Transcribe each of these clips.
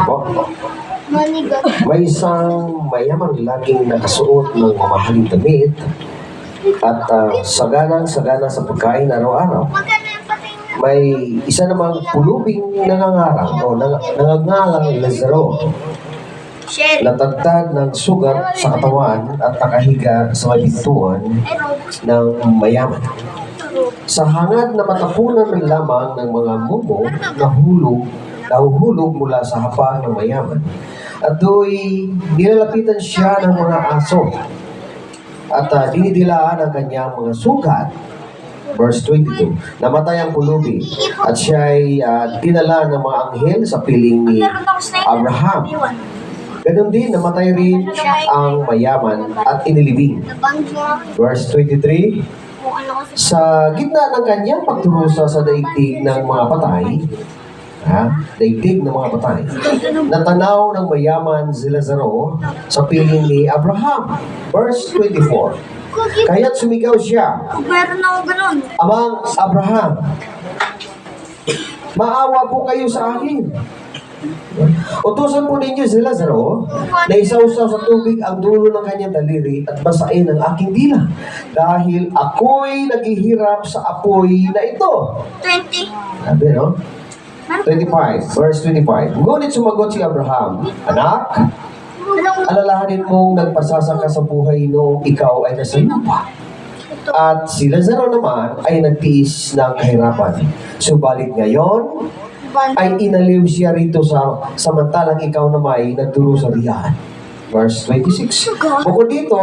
Po. May isang mayamang laging nakasuot ng mamahaling damit at sagana sa pagkain araw-araw. May isa namang pulubing nangangarang o nangangalang Lazaro, natagtad ng sugat sa katawan at nakahiga sa may pintuan ng mayaman. Sa hangad na matapunan ng lamang ng mga mumo nahuhulog mula sa hapag ng mayaman. At do'y nilalapitan siya ng mga aso at dinidilaan ang kanyang mga sugat. Verse 22, namatay ang pulubi at siya'y dinala ng mga anghel sa piling ni Abraham. Ganon din, namatay rin ang mayaman at inilibing. Verse 23, sa gitna ng kanyang pagturusa sa daigdig ng mga patay, daigdig ng mga patay, natanaw ng mayaman si Lazaro sa piling ni Abraham. Verse 24, kaya't sumigaw siya, Amang Abraham, maawa po kayo sa akin. Utusan po ninyo si Lazaro na isausaw sa tubig ang dulo ng kanyang daliri at basain ang aking dila dahil ako'y naghihirap sa apoy na ito. 20. Sabi, no? 25, verse 25. Ngunit sumagot si Abraham, Anak, alalahanin mong nagpasasa ka sa buhay noong ikaw ay nasa lupa. At si Lazaro naman ay nagtiis ng kahirapan. Subalit ngayon, ay inaliw siya rito samantalang ikaw naman ay nagduro sa riyan. Verse 26. Bukod dito,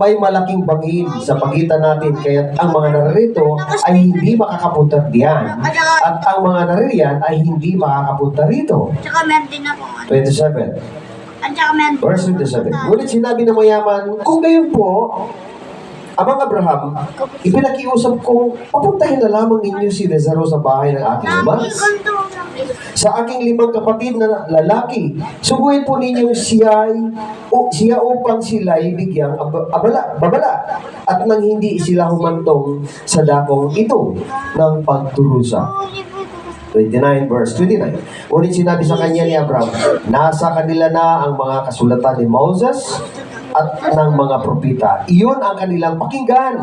may malaking bangin sa pagitan natin kaya ang mga naririto ay hindi makakapunta diyan at ang mga naririyan ay hindi makakapunta rito. Tsaka meron din ako. 27. At tsaka meron. Verse 27. Ngunit sinabi ng mayaman, kung gayon po, Amang Abraham, ipinakiusap kong papuntahin na lamang ninyo si Lazaro sa bahay ng aking ama. Sa aking 5 kapatid na lalaki, suguin po ninyo siya upang sila'y bigyang babala at nang hindi sila humantong sa dakong ito ng pagturusa. 29 verse 29. Ngunit sinabi sa kanya ni Abraham, nasa kanila na ang mga kasulatan ni Moses at ng mga propeta. Iyon ang kanilang pakinggan.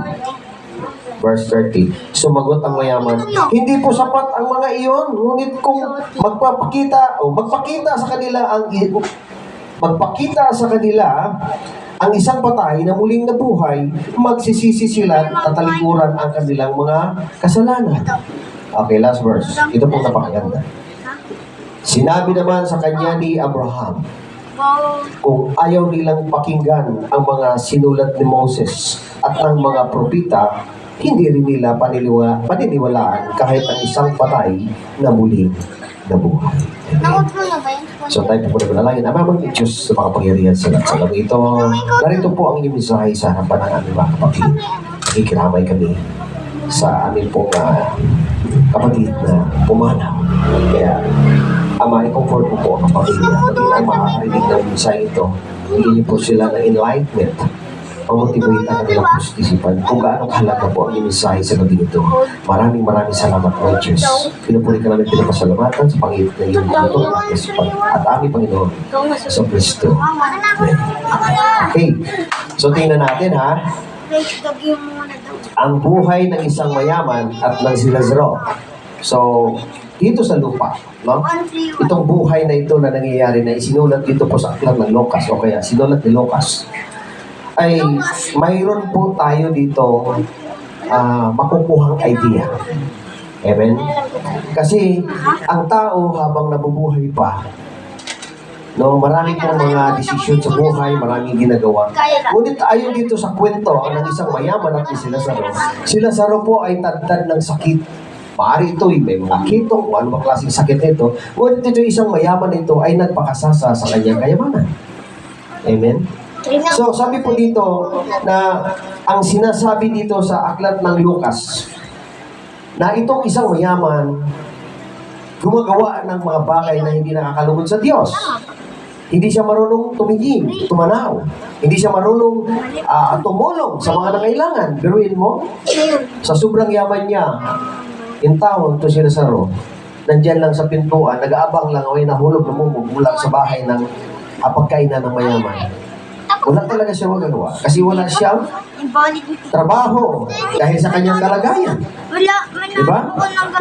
Verse 30. Sumagot ang mayaman, hindi po sapat ang mga iyon, ngunit kung magpakita sa kanila ang isang patay na muling nabuhay, magsisisi sila at tatalikuran ang kanilang mga kasalanan. Okay, last verse. Ito pong napakaganda. Sinabi naman sa kanya ni Abraham, kung ayaw nilang pakinggan ang mga sinulat ni Moses at ng mga propeta, hindi rin nila paniniwalaan kahit ang isang patay na muling nabuhay. So tayo po na panalangin. Amang Diyos sa mga pangyarihan sa lahat ito. Narito po ang inyong mensahe sa harapan ng aming mga kapatid. Nakikiramay kami sa aming pong kapatid na pumanaw. Kaya Ama, i-comfort mo po ang pamilya. Pati ang makakarinig ng mensahe ito, hindi niyo po sila ng enlightenment. Pamotivate ang kanilang pusisipan kung gaano kahalaga po ang mensahe sa gabi ito. Maraming salamat po, Diyos. Pinupuri ka namin pinapasalamatan sa Panginoon na iyong ito at aming Panginoon sa Kristo. Okay. So tingnan natin ang buhay ng isang mayaman at ng si Lazaro. So, dito sa lupa, no? Itong buhay na ito na nangyayari na isinulat dito po sa aklat ng Lucas o kaya sinulat ni Lucas ay mayroon po tayo dito makukuhang idea. Amen? Kasi ang tao habang nabubuhay pa, no, marami pong mga desisyon sa buhay, maraming ginagawa. Ngunit ayon dito sa kwento ng isang mayaman at si Lazaro, si Lazaro po ay tadtad ng sakit. Maaari ito, may mga kitong, ano ba klaseng sakit nito. Ngunit ito isang mayaman ito ay nagpakasasa sa kanyang kayamanan. Amen? So, sabi po dito na ang sinasabi dito sa aklat ng Lucas na itong isang mayaman gumagawa ng mga bagay na hindi nakakalugod sa Diyos. Hindi siya marunong tumingin, tumanaw. Hindi siya marunong tumulong sa mga nangailangan. Biruin mo, sa sobrang yaman niya, in town to si Lazaro, nandyan lang sa pintuan, nag-aabang lang o ay nahulog na mumugulak sa bahay ng pagkainan ng mayaman. Wala talaga siya magagawa kasi wala siyang Invalid. trabaho dahil sa kanyang kalagayan. Wala. Diba? Manalo ko ng